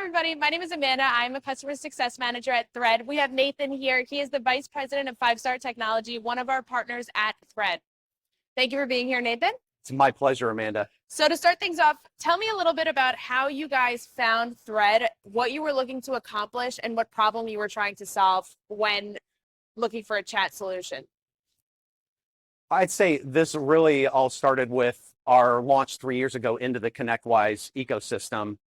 everybody. My name is Amanda. I'm a customer success manager at Thread. We have Nathan here. He is the vice president of 5-Star Technology, one of our partners at Thread. Thank you for being here, Nathan. It's my pleasure, Amanda. So to start things off, tell me a little bit about how you guys found Thread, what you were looking to accomplish, and what problem you were trying to solve when looking for a chat solution. I'd say this really all started with our launch 3 years ago into the ConnectWise ecosystem.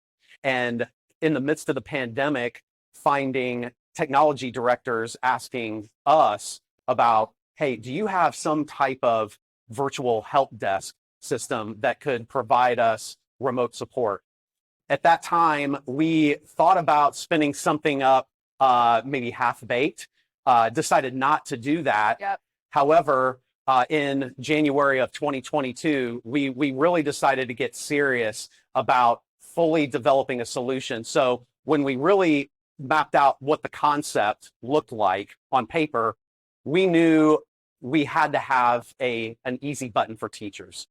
And in the midst of the pandemic, finding technology directors asking us about, hey, do you have some type of virtual help desk system that could provide us remote support? At that time, we thought about spinning something up, maybe half-baked, decided not to do that. Yep. However, in January of 2022, we really decided to get serious about fully developing a solution. So when we really mapped out what the concept looked like on paper, we knew we had to have an easy button for teachers.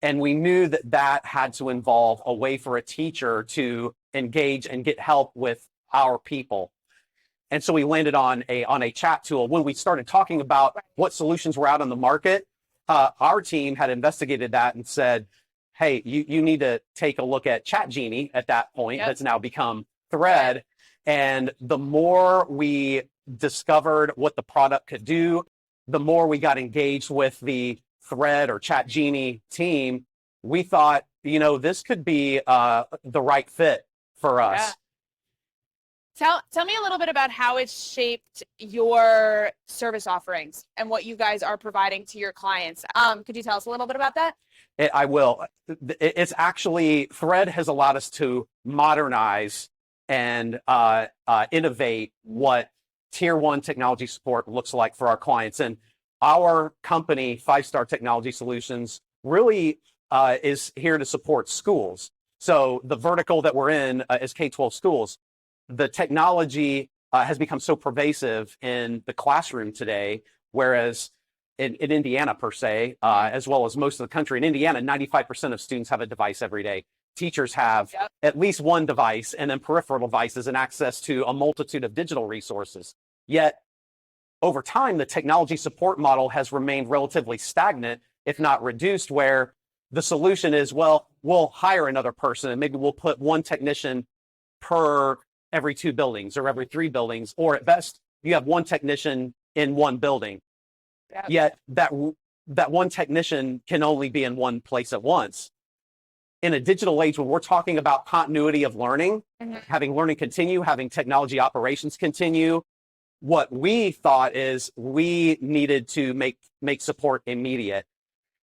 And we knew that that had to involve a way for a teacher to engage and get help with our people. And so we landed on a chat tool. When we started talking about what solutions were out on the market, our team had investigated that and said, hey, you need to take a look at ChatGenie at that point. Yep. That's now become Thread. And the more we discovered what the product could do, the more we got engaged with the Thread or ChatGenie team, we thought, this could be the right fit for us. Yeah. Tell me a little bit about how it's shaped your service offerings and what you guys are providing to your clients. Could you tell us a little bit about that? I will. It's actually, Thread has allowed us to modernize and innovate what Tier 1 technology support looks like for our clients. And our company, 5-Star Technology Solutions, really is here to support schools. So the vertical that we're in is K-12 schools. The technology has become so pervasive in the classroom today, whereas in Indiana per se, as well as most of the country, in Indiana, 95% of students have a device every day. Teachers have at least one device and then peripheral devices and access to a multitude of digital resources. Yet over time, the technology support model has remained relatively stagnant, if not reduced, where the solution is, well, we'll hire another person and maybe we'll put one technician per every 2 buildings or every 3 buildings, or at best, you have one technician in one building. Yep. Yet that one technician can only be in one place at once. In a digital age, when we're talking about continuity of learning, having learning continue, having technology operations continue, what we thought is we needed to make support immediate.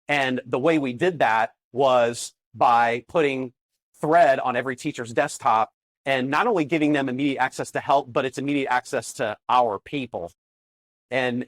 And the way we did that was by putting Thread on every teacher's desktop and not only giving them immediate access to help, but it's immediate access to our people. And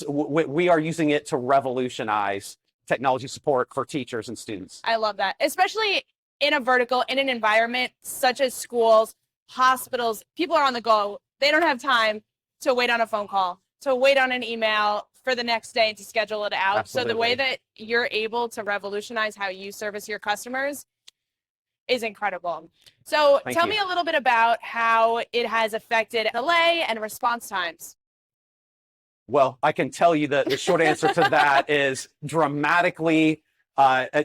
we are using it to revolutionize technology support for teachers and students. I love that, especially in a vertical, in an environment such as schools, hospitals. People are on the go. They don't have time to wait on a phone call, to wait on an email for the next day and to schedule it out. Absolutely. So the way that you're able to revolutionize how you service your customers is incredible. So tell me a little bit about how it has affected delay and response times. Well, I can tell you that the short answer to that is dramatically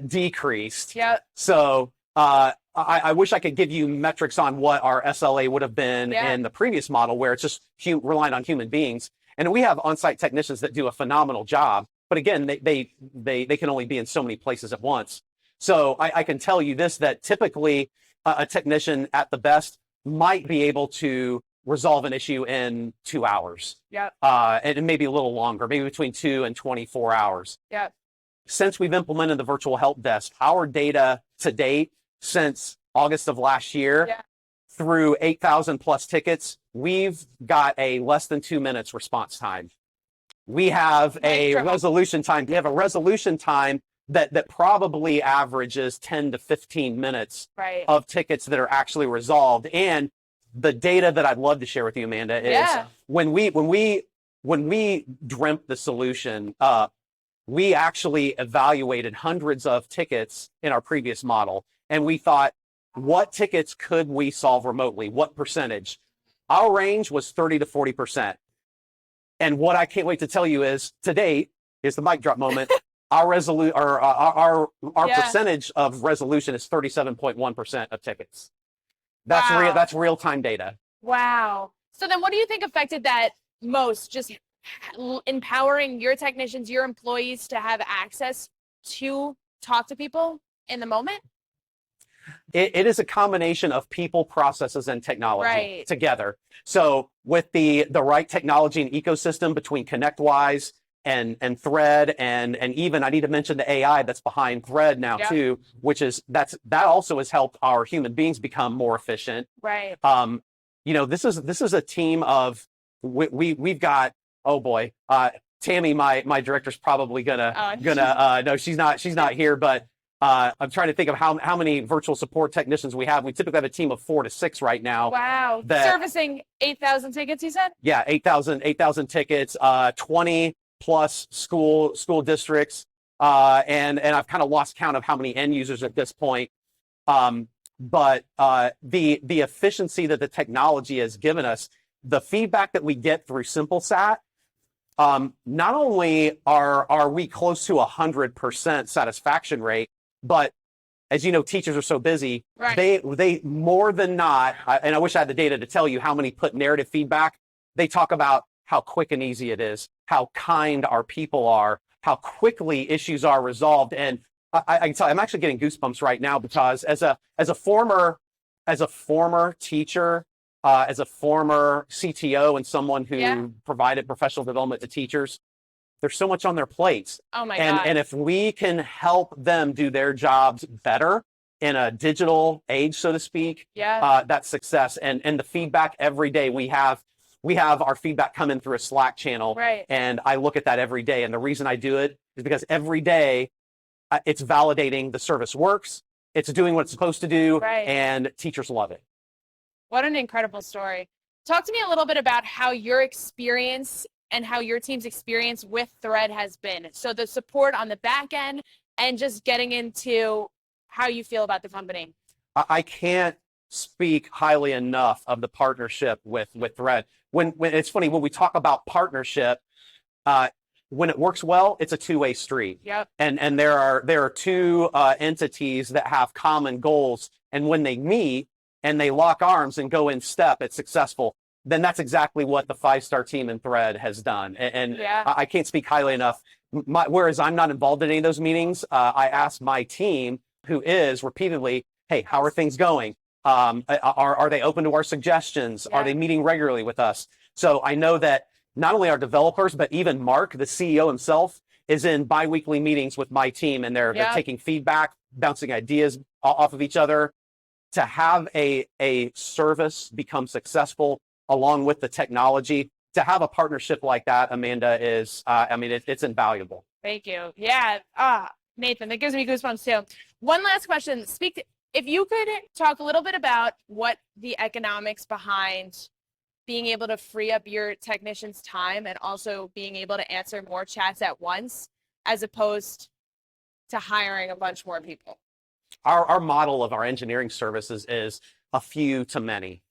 decreased. Yeah. So I wish I could give you metrics on what our SLA would have been in the previous model, where it's just relying on human beings. And we have on-site technicians that do a phenomenal job. But again, they can only be in so many places at once. So I can tell you this, that typically a technician at the best might be able to resolve an issue in 2 hours. Yeah. And maybe a little longer, maybe between 2 and 24 hours. Yeah. Since we've implemented the virtual help desk, our data to date since August of last year, through 8,000 plus tickets, we've got a less than 2 minutes response time. We have a resolution time. We have a resolution time that probably averages 10 to 15 minutes of tickets that are actually resolved. And the data that I'd love to share with you, Amanda, is when we dreamt the solution up, we actually evaluated hundreds of tickets in our previous model. And we thought, what tickets could we solve remotely? What percentage? Our range was 30 to 40%. And what I can't wait to tell you is, to date, is the mic drop moment. Our percentage of resolution is 37.1% of tickets. That's Wow. real. That's real time data. Wow. So then what do you think affected that most? Just empowering your technicians, your employees to have access to talk to people in the moment? It is a combination of people, processes, and technology together. So with the right technology and ecosystem between ConnectWise and Thread and even I need to mention the AI that's behind Thread now too, which is that also has helped our human beings become more efficient. Right. This is a team of we've got, oh boy, Tammy, my director's probably gonna no, she's not here, but I'm trying to think of how many virtual support technicians we have. We typically have a team of 4 to 6 right now. Wow. Servicing 8,000 tickets, you said? Yeah, 8,000 tickets, 20 plus school districts, and I've kind of lost count of how many end users at this point. But the efficiency that the technology has given us, the feedback that we get through SimpleSat, not only are we close to 100% satisfaction rate, but as you know, teachers are so busy, they more than not, and I wish I had the data to tell you how many put narrative feedback. They talk about how quick and easy it is, how kind our people are, how quickly issues are resolved. And I can tell you, I'm actually getting goosebumps right now because as a former teacher, as a former CTO and someone who provided professional development to teachers, there's so much on their plates. Oh my God. And if we can help them do their jobs better in a digital age, so to speak, that's success. And the feedback every day we have our feedback come in through a Slack channel. And I look at that every day. And the reason I do it is because every day it's validating the service works, it's doing what it's supposed to do, and teachers love it. What an incredible story. Talk to me a little bit about how your experience and how your team's experience with Thread has been. So the support on the back end and just getting into how you feel about the company. I can't speak highly enough of the partnership with Thread. When it's funny, when we talk about partnership, when it works well, it's a two-way street. And there are two entities that have common goals. And when they meet and they lock arms and go in step, it's successful. Then that's exactly what the 5-star team in Thread has done. And I can't speak highly enough. Whereas I'm not involved in any of those meetings, I ask my team, who is repeatedly, hey, how are things going? Are they open to our suggestions? Are they meeting regularly with us? So I know that not only our developers, but even Mark, the CEO himself, is in biweekly meetings with my team, and they're taking feedback, bouncing ideas off of each other. To have a service become successful along with the technology, to have a partnership like that, Amanda, is, it's invaluable. Thank you. Yeah. Nathan, that gives me goosebumps too. One last question. If you could talk a little bit about what the economics behind being able to free up your technicians' time and also being able to answer more chats at once, as opposed to hiring a bunch more people. Our model of our engineering services is a few to many.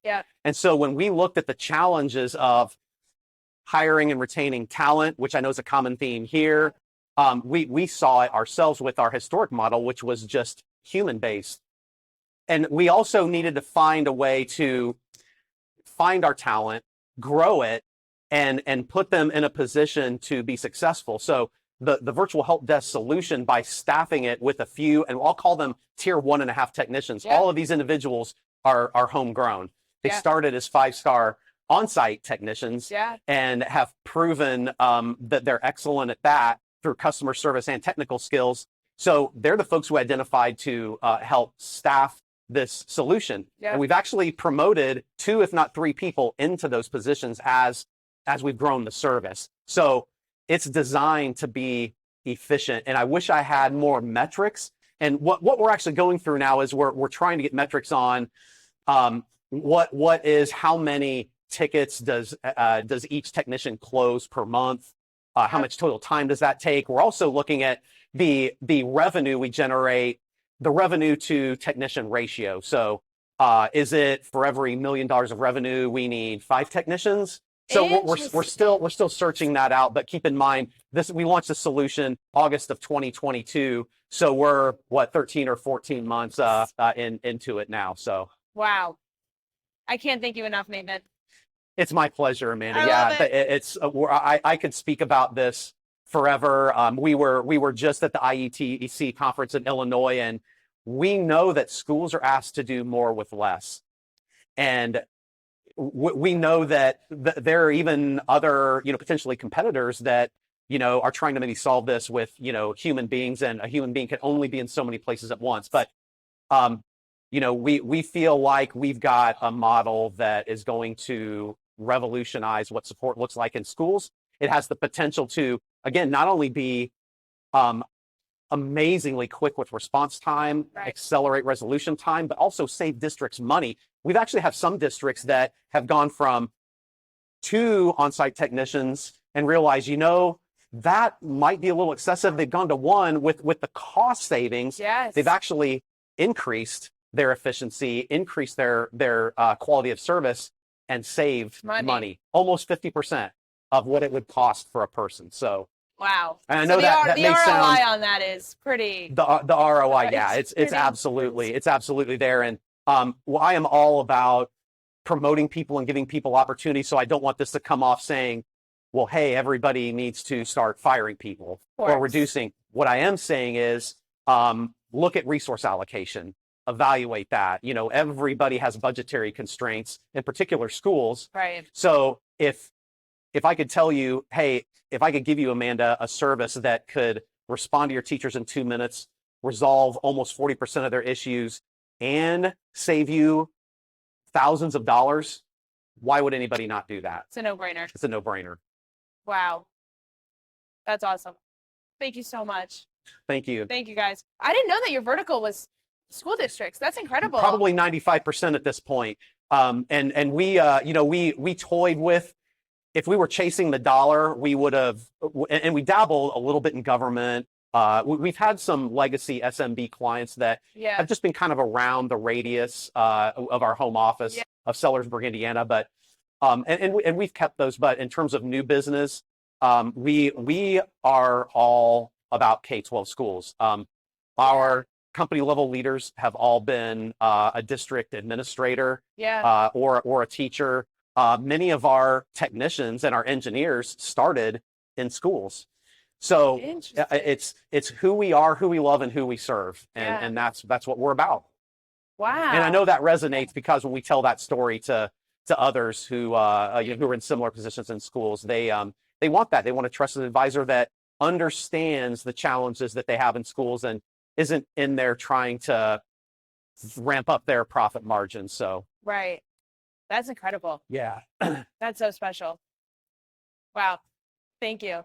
And so when we looked at the challenges of hiring and retaining talent, which I know is a common theme here, we saw it ourselves with our historic model, which was just human-based. And we also needed to find a way to find our talent, grow it, and put them in a position to be successful. So the virtual help desk solution, by staffing it with a few, and I'll call them tier 1.5 technicians, all of these individuals are homegrown. They started as 5-star on-site technicians and have proven that they're excellent at that through customer service and technical skills. So they're the folks who identified to help staff this solution. And we've actually promoted 2, if not 3 people into those positions as we've grown the service. So it's designed to be efficient. And I wish I had more metrics. And what we're actually going through now is we're trying to get metrics on what is, how many tickets does each technician close per month? How much total time does that take? We're also looking at the revenue we generate the revenue to technician ratio. So is it for every $1 million of revenue, we need 5 technicians? So we're still searching that out. But keep in mind, we launched the solution August of 2022. So we're 13 or 14 months into it now. So wow, I can't thank you enough, Nathan. it's my pleasure, Amanda. I Yeah, love it. it's I could speak about this forever. We were just at the IETEC conference in Illinois, and we know that schools are asked to do more with less. And we know that there are even other, potentially competitors that, are trying to maybe solve this with, human beings, and a human being can only be in so many places at once. But, we feel like we've got a model that is going to revolutionize what support looks like in schools. It has the potential to, again, not only be amazingly quick with response time, right, accelerate resolution time, but also save districts money. We've actually have some districts that have gone from 2 on-site technicians and realized, that might be a little excessive. They've gone to 1 with the cost savings. Yes. They've actually increased their efficiency, increased their quality of service, and saved money. Almost 50% of what it would cost for a person. So wow. and I know so that the may ROI sound, on that is pretty. The ROI, yeah, it's absolutely there. And I am all about promoting people and giving people opportunities. So I don't want this to come off saying, well, hey, everybody needs to start firing people or reducing. What I am saying is, look at resource allocation, evaluate that. Everybody has budgetary constraints, in particular schools. Right. So if I could tell you, hey, if I could give you, Amanda, a service that could respond to your teachers in 2 minutes, resolve almost 40% of their issues, and save you thousands of dollars, why would anybody not do that? It's a no-brainer. It's a no-brainer. Wow. That's awesome. Thank you so much. Thank you. Thank you, guys. I didn't know that your vertical was school districts. That's incredible. Probably 95% at this point. And we toyed with, if we were chasing the dollar, we would have, and we dabble a little bit in government. We've had some legacy SMB clients that have just been kind of around the radius of our home office of Sellersburg, Indiana. But and we've kept those. But in terms of new business, we are all about K-12 schools. Our company level leaders have all been a district administrator or a teacher. Many of our technicians and our engineers started in schools. So it's who we are, who we love, and who we serve. And that's what we're about. Wow. And I know that resonates because when we tell that story to others who are in similar positions in schools, they want that. They want a trusted advisor that understands the challenges that they have in schools and isn't in there trying to ramp up their profit margins. So right. That's incredible. Yeah. That's so special. Wow. Thank you.